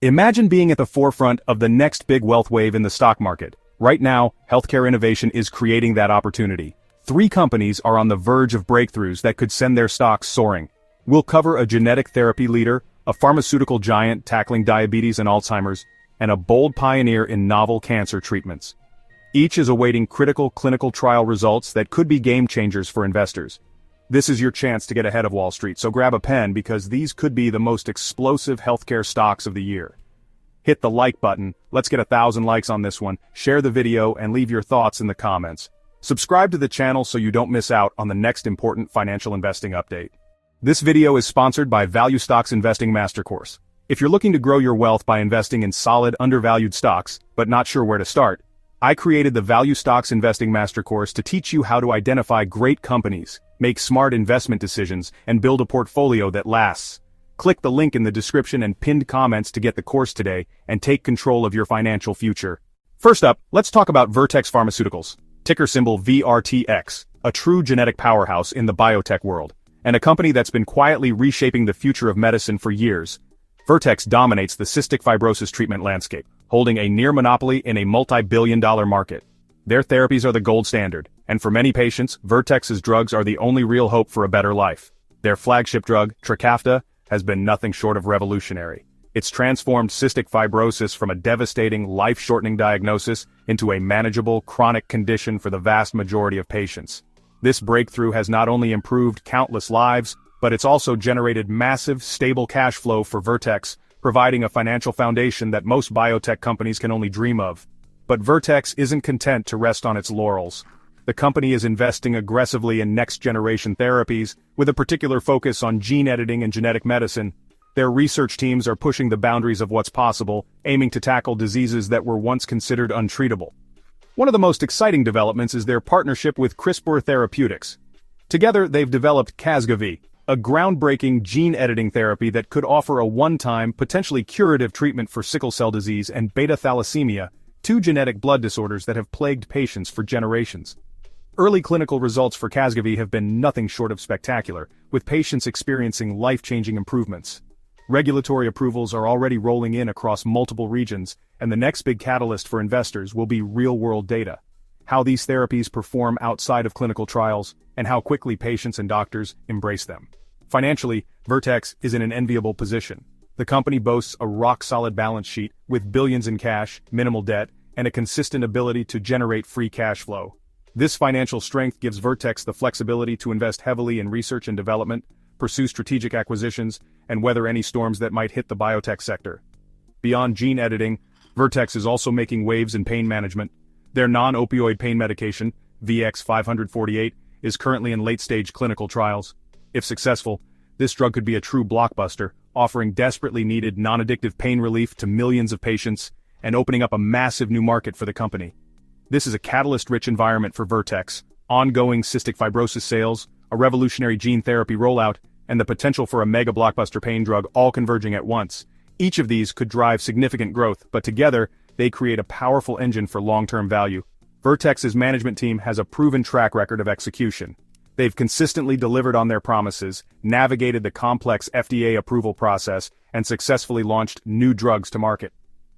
Imagine being at the forefront of the next big wealth wave in the stock market. Right now, healthcare innovation is creating that opportunity. 3 companies are on the verge of breakthroughs that could send their stocks soaring. We'll cover a genetic therapy leader, a pharmaceutical giant tackling diabetes and Alzheimer's, and a bold pioneer in novel cancer treatments. Each is awaiting critical clinical trial results that could be game changers for investors. This is your chance to get ahead of Wall Street, so grab a pen because these could be the most explosive healthcare stocks of the year. Hit the like button, let's get 1,000 likes on this one, share the video and leave your thoughts in the comments. Subscribe to the channel so you don't miss out on the next important financial investing update. This video is sponsored by Value Stocks Investing Master Course. If you're looking to grow your wealth by investing in solid, undervalued stocks, but not sure where to start, I created the Value Stocks Investing Master Course to teach you how to identify great companies, make smart investment decisions, and build a portfolio that lasts. Click the link in the description and pinned comments to get the course today and take control of your financial future. First up, let's talk about Vertex Pharmaceuticals, ticker symbol VRTX, a true genetic powerhouse in the biotech world, and a company that's been quietly reshaping the future of medicine for years. Vertex dominates the cystic fibrosis treatment landscape, holding a near monopoly in a multi-billion-dollar market. Their therapies are the gold standard, and for many patients, Vertex's drugs are the only real hope for a better life. Their flagship drug, 𝗗𝗓𝗏, has been nothing short of revolutionary. It's transformed cystic fibrosis from a devastating, life-shortening diagnosis into a manageable, chronic condition for the vast majority of patients. This breakthrough has not only improved countless lives, but it's also generated massive, stable cash flow for Vertex, providing a financial foundation that most biotech companies can only dream of. But Vertex isn't content to rest on its laurels. The company is investing aggressively in next-generation therapies, with a particular focus on gene editing and genetic medicine. Their research teams are pushing the boundaries of what's possible, aiming to tackle diseases that were once considered untreatable. One of the most exciting developments is their partnership with CRISPR Therapeutics. Together, they've developed 𝗗𝗟𝗏, a groundbreaking gene-editing therapy that could offer a one-time, potentially curative treatment for sickle cell disease and beta thalassemia, 2 genetic blood disorders that have plagued patients for generations. Early clinical results for 𝗗𝗟𝗏 have been nothing short of spectacular, with patients experiencing life-changing improvements. Regulatory approvals are already rolling in across multiple regions, and the next big catalyst for investors will be real-world data. How these therapies perform outside of clinical trials, and how quickly patients and doctors embrace them. Financially, Vertex is in an enviable position. The company boasts a rock-solid balance sheet, with billions in cash, minimal debt, and a consistent ability to generate free cash flow. This financial strength gives Vertex the flexibility to invest heavily in research and development, pursue strategic acquisitions, and weather any storms that might hit the biotech sector. Beyond gene editing, Vertex is also making waves in pain management. Their non-opioid pain medication, VX-548, is currently in late-stage clinical trials. If successful, this drug could be a true blockbuster, offering desperately needed non-addictive pain relief to millions of patients, and opening up a massive new market for the company. This is a catalyst-rich environment for Vertex, ongoing cystic fibrosis sales, a revolutionary gene therapy rollout, and the potential for a mega-blockbuster pain drug all converging at once. Each of these could drive significant growth, but together, they create a powerful engine for long-term value. Vertex's management team has a proven track record of execution. They've consistently delivered on their promises, navigated the complex FDA approval process, and successfully launched new drugs to market.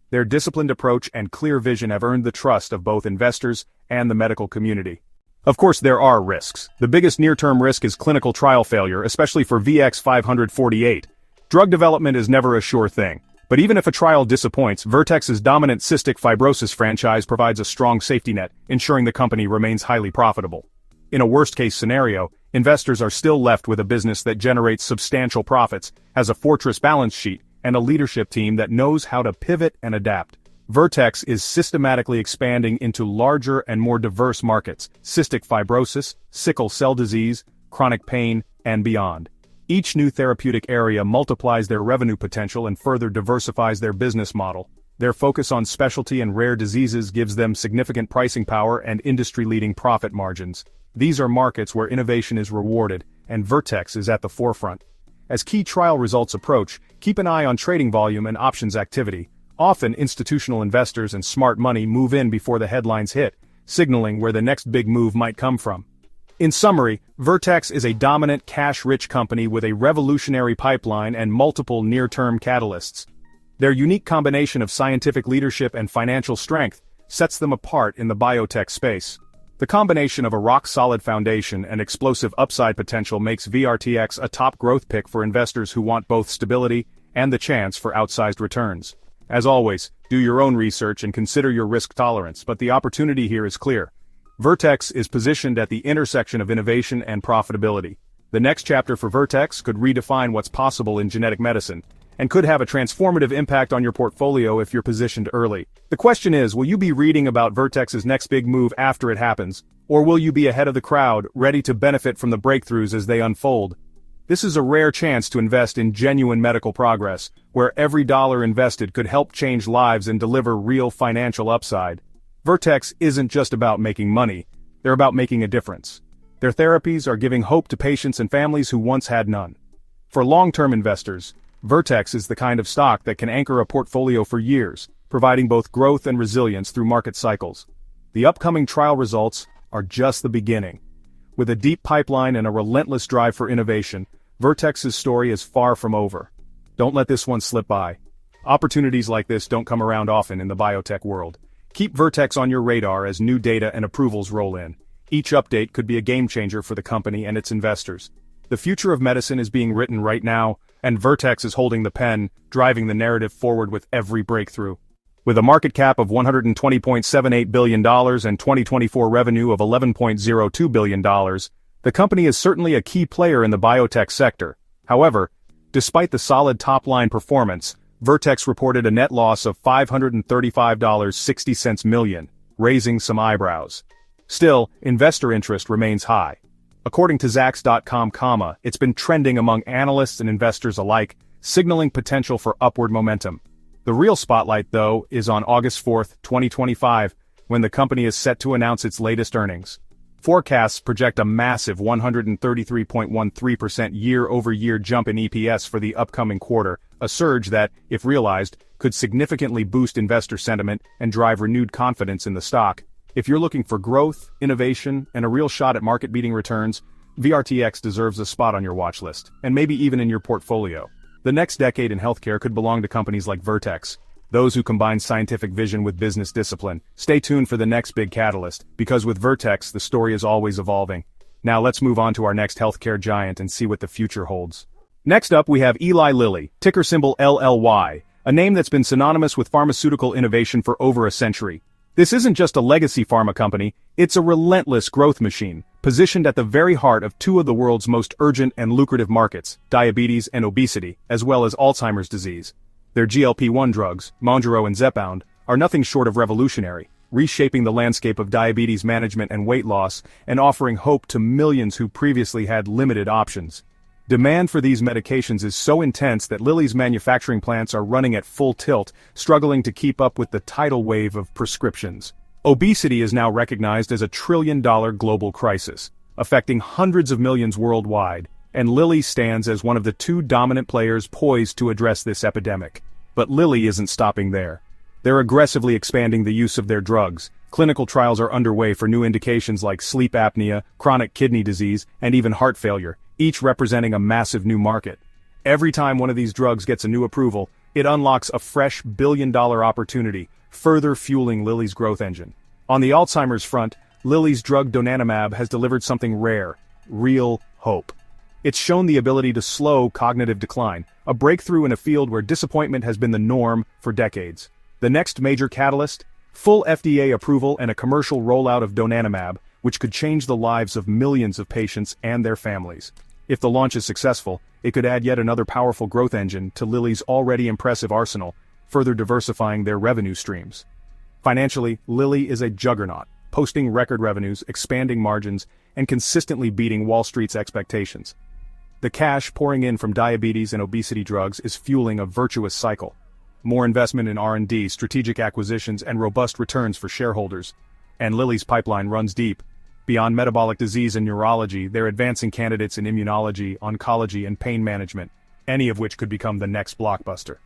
Their disciplined approach and clear vision have earned the trust of both investors and the medical community. Of course, there are risks. The biggest near-term risk is clinical trial failure, especially for VX-548. Drug development is never a sure thing. But even if a trial disappoints, Vertex's dominant cystic fibrosis franchise provides a strong safety net, ensuring the company remains highly profitable. In a worst-case scenario, investors are still left with a business that generates substantial profits, has a fortress balance sheet, and a leadership team that knows how to pivot and adapt. Vertex is systematically expanding into larger and more diverse markets: cystic fibrosis, sickle cell disease, chronic pain, and beyond. Each new therapeutic area multiplies their revenue potential and further diversifies their business model. Their focus on specialty and rare diseases gives them significant pricing power and industry-leading profit margins. These are markets where innovation is rewarded, and Vertex is at the forefront. As key trial results approach, keep an eye on trading volume and options activity. Often institutional investors and smart money move in before the headlines hit, signaling where the next big move might come from. In summary, Vertex is a dominant cash-rich company with a revolutionary pipeline and multiple near-term catalysts. Their unique combination of scientific leadership and financial strength sets them apart in the biotech space. The combination of a rock-solid foundation and explosive upside potential makes VRTX a top growth pick for investors who want both stability and the chance for outsized returns. As always, do your own research and consider your risk tolerance, but the opportunity here is clear. Vertex is positioned at the intersection of innovation and profitability. The next chapter for Vertex could redefine what's possible in genetic medicine, and could have a transformative impact on your portfolio if you're positioned early. The question is, will you be reading about Vertex's next big move after it happens, or will you be ahead of the crowd, ready to benefit from the breakthroughs as they unfold? This is a rare chance to invest in genuine medical progress, where every dollar invested could help change lives and deliver real financial upside. Vertex isn't just about making money, they're about making a difference. Their therapies are giving hope to patients and families who once had none. For long-term investors, Vertex is the kind of stock that can anchor a portfolio for years, providing both growth and resilience through market cycles. The upcoming trial results are just the beginning. With a deep pipeline and a relentless drive for innovation, Vertex's story is far from over. Don't let this one slip by. Opportunities like this don't come around often in the biotech world. Keep Vertex on your radar as new data and approvals roll in. Each update could be a game changer for the company and its investors. The future of medicine is being written right now, and Vertex is holding the pen, driving the narrative forward with every breakthrough. With a market cap of $120.78 billion and 2024 revenue of $11.02 billion, the company is certainly a key player in the biotech sector. However, despite the solid top-line performance, Vertex reported a net loss of $535.60 million, raising some eyebrows. Still, investor interest remains high. According to 𝗗𝗟𝗏𝗂𝗧, it's been trending among analysts and investors alike, signaling potential for upward momentum. The real spotlight, though, is on August 4, 2025, when the company is set to announce its latest earnings. Forecasts project a massive 133.13% year-over-year jump in EPS for the upcoming quarter, a surge that, if realized, could significantly boost investor sentiment and drive renewed confidence in the stock. If you're looking for growth, innovation, and a real shot at market-beating returns, VRTX deserves a spot on your watch list, and maybe even in your portfolio. The next decade in healthcare could belong to companies like Vertex, those who combine scientific vision with business discipline. Stay tuned for the next big catalyst, because with Vertex, the story is always evolving. Now let's move on to our next healthcare giant and see what the future holds. Next up, we have Eli Lilly, ticker symbol LLY, a name that's been synonymous with pharmaceutical innovation for over a century. This isn't just a legacy pharma company, it's a relentless growth machine, positioned at the very heart of two of the world's most urgent and lucrative markets, diabetes and obesity, as well as Alzheimer's disease. Their GLP-1 drugs, Mounjaro and Zepbound, are nothing short of revolutionary, reshaping the landscape of diabetes management and weight loss, and offering hope to millions who previously had limited options. Demand for these medications is so intense that Lilly's manufacturing plants are running at full tilt, struggling to keep up with the tidal wave of prescriptions. Obesity is now recognized as a trillion-dollar global crisis, affecting hundreds of millions worldwide, and Lilly stands as one of the two dominant players poised to address this epidemic. But Lilly isn't stopping there. They're aggressively expanding the use of their drugs. Clinical trials are underway for new indications like sleep apnea, chronic kidney disease, and even heart failure, each representing a massive new market. Every time one of these drugs gets a new approval, it unlocks a fresh billion-dollar opportunity, further fueling Lilly's growth engine. On the Alzheimer's front, Lilly's drug donanemab has delivered something rare, real hope. It's shown the ability to slow cognitive decline, a breakthrough in a field where disappointment has been the norm for decades. The next major catalyst? Full FDA approval and a commercial rollout of donanemab, which could change the lives of millions of patients and their families. If the launch is successful, it could add yet another powerful growth engine to Lilly's already impressive arsenal, further diversifying their revenue streams. Financially, Lilly is a juggernaut, posting record revenues, expanding margins, and consistently beating Wall Street's expectations. The cash pouring in from diabetes and obesity drugs is fueling a virtuous cycle. More investment in R&D, strategic acquisitions, and robust returns for shareholders. And Lilly's pipeline runs deep. Beyond metabolic disease and neurology, they're advancing candidates in immunology, oncology, and pain management, any of which could become the next blockbuster.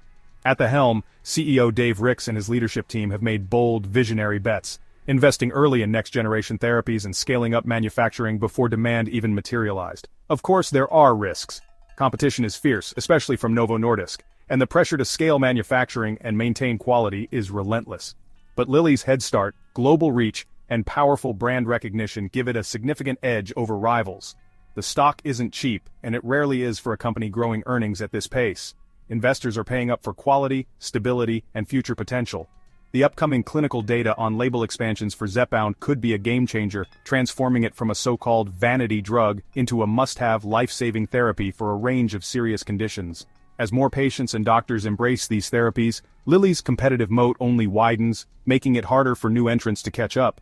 At the helm, CEO Dave Ricks and his leadership team have made bold, visionary bets, investing early in next-generation therapies and scaling up manufacturing before demand even materialized. Of course, there are risks. Competition is fierce, especially from Novo Nordisk, and the pressure to scale manufacturing and maintain quality is relentless. But Lilly's head start, global reach, and powerful brand recognition give it a significant edge over rivals. The stock isn't cheap, and it rarely is for a company growing earnings at this pace. Investors are paying up for quality, stability, and future potential. The upcoming clinical data on label expansions for Zepbound could be a game-changer, transforming it from a so-called vanity drug into a must-have life-saving therapy for a range of serious conditions. As more patients and doctors embrace these therapies, Lilly's competitive moat only widens, making it harder for new entrants to catch up.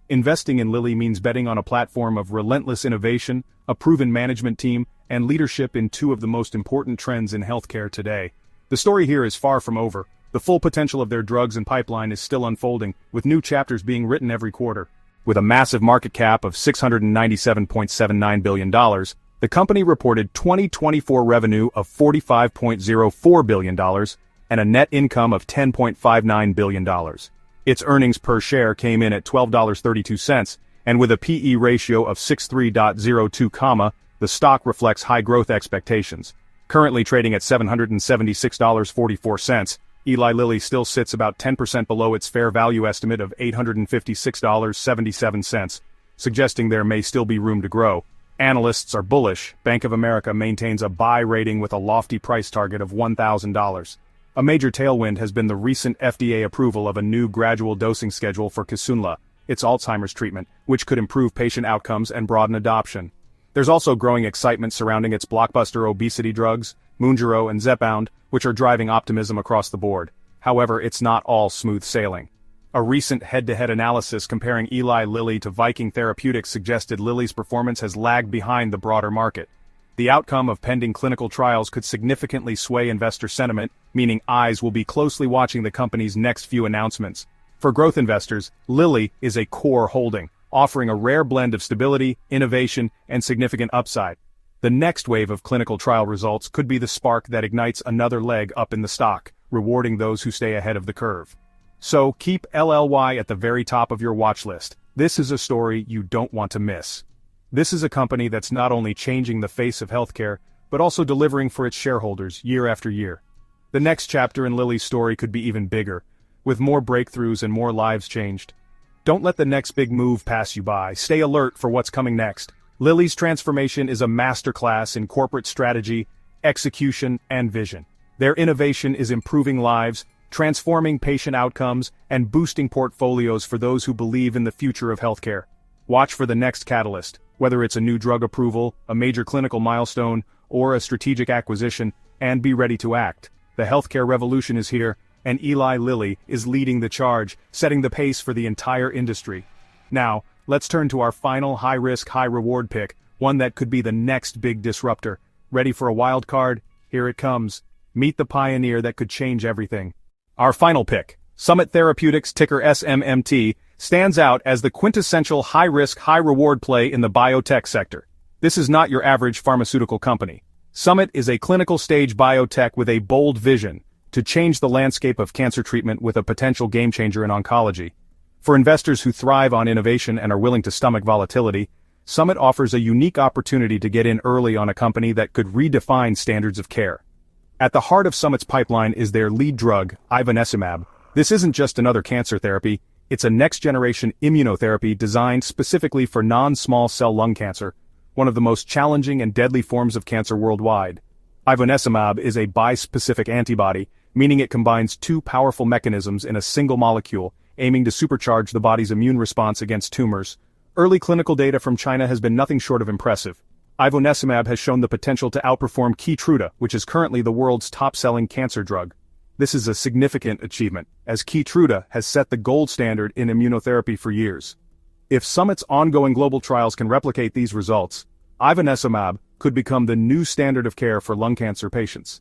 Investing in Lilly means betting on a platform of relentless innovation, a proven management team, and leadership in two of the most important trends in healthcare today. The story here is far from over. The full potential of their drugs and pipeline is still unfolding, with new chapters being written every quarter. With a massive market cap of $697.79 billion, the company reported 2024 revenue of $45.04 billion and a net income of $10.59 billion. Its earnings per share came in at $12.32, and with a P/E ratio of 63.02, the stock reflects high growth expectations. Currently trading at $776.44, Eli Lilly still sits about 10% below its fair value estimate of $856.77, suggesting there may still be room to grow. Analysts are bullish. Bank of America maintains a buy rating with a lofty price target of $1,000. A major tailwind has been the recent FDA approval of a new gradual dosing schedule for 𝗗𝗟𝗏, its Alzheimer's treatment, which could improve patient outcomes and broaden adoption. There's also growing excitement surrounding its blockbuster obesity drugs, Mounjaro and Zepbound, which are driving optimism across the board. However, it's not all smooth sailing. A recent head-to-head analysis comparing Eli Lilly to Viking Therapeutics suggested Lilly's performance has lagged behind the broader market. The outcome of pending clinical trials could significantly sway investor sentiment, meaning eyes will be closely watching the company's next few announcements. For growth investors, Lilly is a core holding, offering a rare blend of stability, innovation, and significant upside. The next wave of clinical trial results could be the spark that ignites another leg up in the stock, rewarding those who stay ahead of the curve. So keep LLY at the very top of your watch list. This is a story you don't want to miss. This is a company that's not only changing the face of healthcare, but also delivering for its shareholders year after year. The next chapter in Lilly's story could be even bigger, with more breakthroughs and more lives changed. Don't let the next big move pass you by. Stay alert for what's coming next. Lilly's transformation is a masterclass in corporate strategy, execution, and vision. Their innovation is improving lives, transforming patient outcomes, and boosting portfolios for those who believe in the future of healthcare. Watch for the next catalyst, whether it's a new drug approval, a major clinical milestone, or a strategic acquisition, and be ready to act. The healthcare revolution is here, and Eli Lilly is leading the charge, setting the pace for the entire industry. Now, let's turn to our final high-risk, high-reward pick, one that could be the next big disruptor. Ready for a wild card? Here it comes. Meet the pioneer that could change everything. Our final pick, Summit Therapeutics, ticker SMMT, stands out as the quintessential high-risk, high-reward play in the biotech sector. This is not your average pharmaceutical company. Summit is a clinical-stage biotech with a bold vision to change the landscape of cancer treatment with a potential game-changer in oncology. For investors who thrive on innovation and are willing to stomach volatility, Summit offers a unique opportunity to get in early on a company that could redefine standards of care. At the heart of Summit's pipeline is their lead drug, ivonescimab. This isn't just another cancer therapy, it's a next-generation immunotherapy designed specifically for non-small cell lung cancer, one of the most challenging and deadly forms of cancer worldwide. Ivonescimab is a bispecific antibody, meaning it combines two powerful mechanisms in a single molecule, aiming to supercharge the body's immune response against tumors. Early clinical data from China has been nothing short of impressive. Ivonescimab has shown the potential to outperform 𝗗𝗟𝗏, which is currently the world's top-selling cancer drug. This is a significant achievement, as 𝗗𝗟𝗏 has set the gold standard in immunotherapy for years. If Summit's ongoing global trials can replicate these results, ivonescimab could become the new standard of care for lung cancer patients.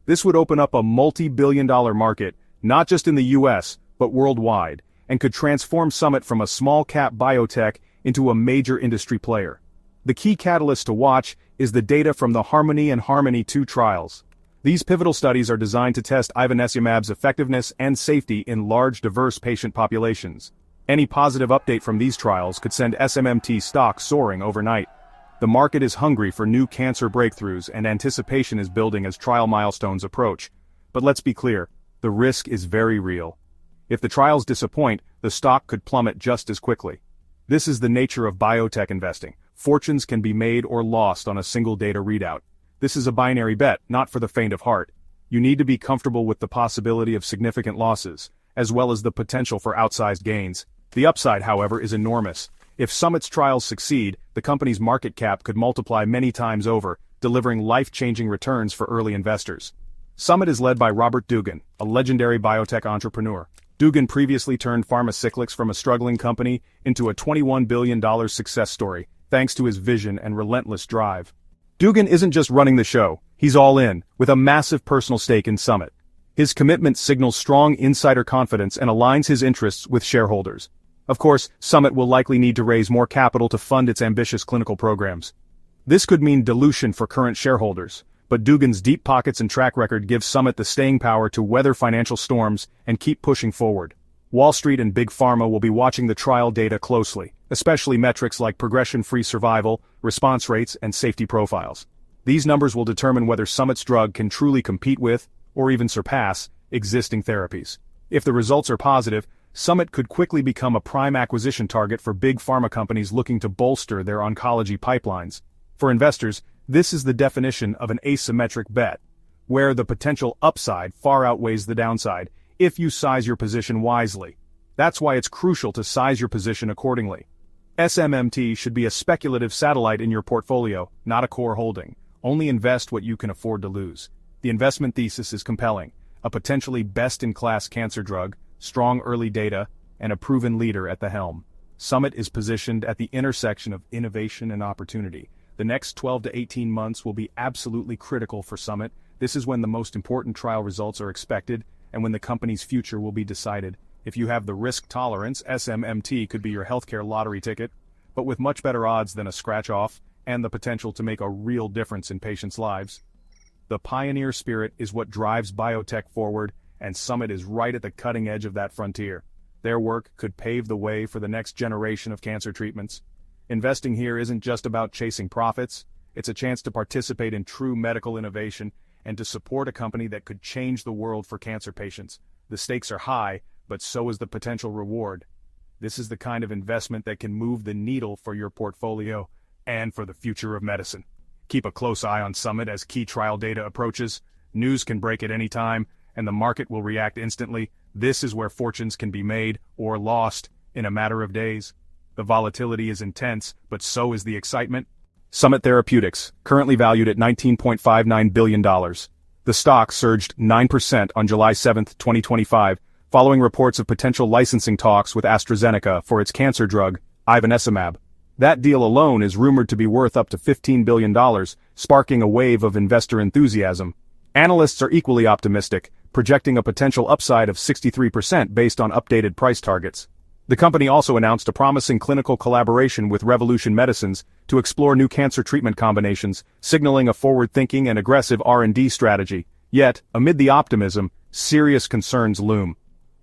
This would open up a multi-billion-dollar market, not just in the US, but worldwide, and could transform Summit from a small-cap biotech into a major industry player. The key catalyst to watch is the data from the Harmony and Harmony 2 trials. These pivotal studies are designed to test ivonescimab's effectiveness and safety in large, diverse patient populations. Any positive update from these trials could send SMMT stock soaring overnight. The market is hungry for new cancer breakthroughs, and anticipation is building as trial milestones approach. But let's be clear, the risk is very real. If the trials disappoint, the stock could plummet just as quickly. This is the nature of biotech investing. Fortunes can be made or lost on a single data readout. This is a binary bet, not for the faint of heart. You need to be comfortable with the possibility of significant losses, as well as the potential for outsized gains. The upside, however, is enormous. If Summit's trials succeed, the company's market cap could multiply many times over, delivering life-changing returns for early investors. Summit is led by Robert Dugan, a legendary biotech entrepreneur. Dugan previously turned Pharmaceuticals from a struggling company into a $21 billion success story, thanks to his vision and relentless drive. Dugan isn't just running the show, he's all in, with a massive personal stake in Summit. His commitment signals strong insider confidence and aligns his interests with shareholders. Of course, Summit will likely need to raise more capital to fund its ambitious clinical programs. This could mean dilution for current shareholders, but Dugan's deep pockets and track record give Summit the staying power to weather financial storms and keep pushing forward. Wall Street and Big Pharma will be watching the trial data closely, especially metrics like progression-free survival, response rates, and safety profiles. These numbers will determine whether Summit's drug can truly compete with, or even surpass, existing therapies. If the results are positive, Summit could quickly become a prime acquisition target for big pharma companies looking to bolster their oncology pipelines. For investors, this is the definition of an asymmetric bet, where the potential upside far outweighs the downside, if you size your position wisely. That's why it's crucial to size your position accordingly. SMMT should be a speculative satellite in your portfolio, not a core holding. Only invest what you can afford to lose. The investment thesis is compelling: a potentially best-in-class cancer drug, strong early data, and a proven leader at the helm. Summit is positioned at the intersection of innovation and opportunity. The next 12 to 18 months will be absolutely critical for Summit. This is when the most important trial results are expected, and when the company's future will be decided. If you have the risk tolerance, SMMT could be your healthcare lottery ticket, but with much better odds than a scratch-off, and the potential to make a real difference in patients' lives. The pioneer spirit is what drives biotech forward, and Summit is right at the cutting edge of that frontier. Their work could pave the way for the next generation of cancer treatments. Investing here isn't just about chasing profits, it's a chance to participate in true medical innovation and to support a company that could change the world for cancer patients. The stakes are high, but so is the potential reward. This is the kind of investment that can move the needle for your portfolio and for the future of medicine. Keep a close eye on Summit as key trial data approaches. News can break at any time, and the market will react instantly. This is where fortunes can be made or lost in a matter of days. The volatility is intense, but so is the excitement. Summit Therapeutics, currently valued at $19.59 billion. The stock surged 9% on July 7, 2025, following reports of potential licensing talks with AstraZeneca for its cancer drug, ivonescimab. That deal alone is rumored to be worth up to $15 billion, sparking a wave of investor enthusiasm. Analysts are equally optimistic, projecting a potential upside of 63% based on updated price targets. The company also announced a promising clinical collaboration with Revolution Medicines to explore new cancer treatment combinations, signaling a forward-thinking and aggressive R&D strategy. Yet, amid the optimism, serious concerns loom.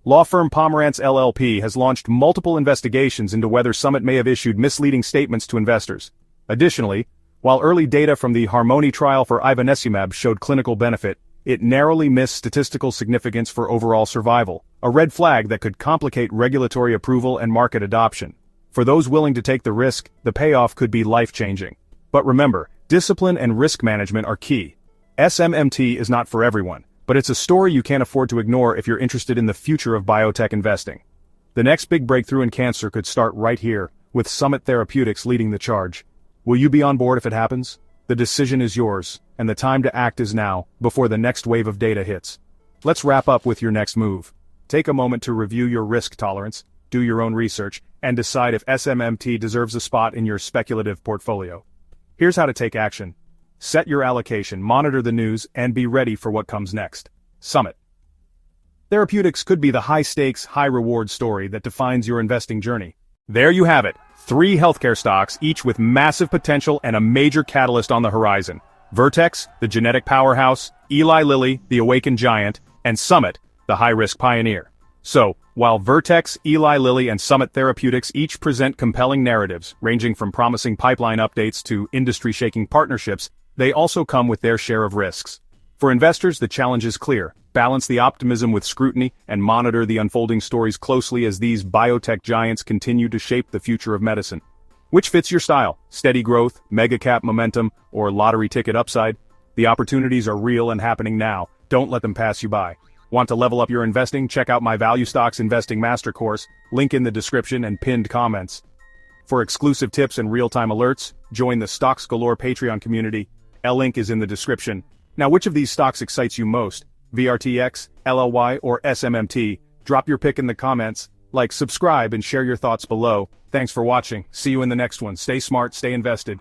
Law firm Pomerantz LLP has launched multiple investigations into whether Summit may have issued misleading statements to investors. Additionally, while early data from the Harmony trial for ivonescimab showed clinical benefit, it narrowly missed statistical significance for overall survival, a red flag that could complicate regulatory approval and market adoption. For those willing to take the risk, the payoff could be life-changing. But remember, discipline and risk management are key. SMMT is not for everyone, but it's a story you can't afford to ignore if you're interested in the future of biotech investing. The next big breakthrough in cancer could start right here, with Summit Therapeutics leading the charge. Will you be on board if it happens? The decision is yours, and the time to act is now, before the next wave of data hits. Let's wrap up with your next move. Take a moment to review your risk tolerance, do your own research, and decide if SMMT deserves a spot in your speculative portfolio. Here's how to take action. Set your allocation, monitor the news, and be ready for what comes next. Summit Therapeutics could be the high-stakes, high-reward story that defines your investing journey. There you have it, 3 healthcare stocks, each with massive potential and a major catalyst on the horizon. Vertex, the genetic powerhouse, Eli Lilly, the awakened giant, and Summit, the high-risk pioneer. So, while Vertex, Eli Lilly, and Summit Therapeutics each present compelling narratives, ranging from promising pipeline updates to industry-shaking partnerships, they also come with their share of risks. For investors, the challenge is clear. Balance the optimism with scrutiny and monitor the unfolding stories closely as these biotech giants continue to shape the future of medicine. Which fits your style? Steady growth, mega cap momentum, or lottery ticket upside? The opportunities are real and happening now. Don't let them pass you by. Want to level up your investing? Check out my Value Stocks Investing Master Course, link in the description and pinned comments. For exclusive tips and real-time alerts, join the Stocks Galore Patreon community. Link is in the description. Now, which of these stocks excites you most? VRTX, LLY, or SMMT? Drop your pick in the comments, like, subscribe, and share your thoughts below. Thanks for watching. See you in the next one. Stay smart, stay invested.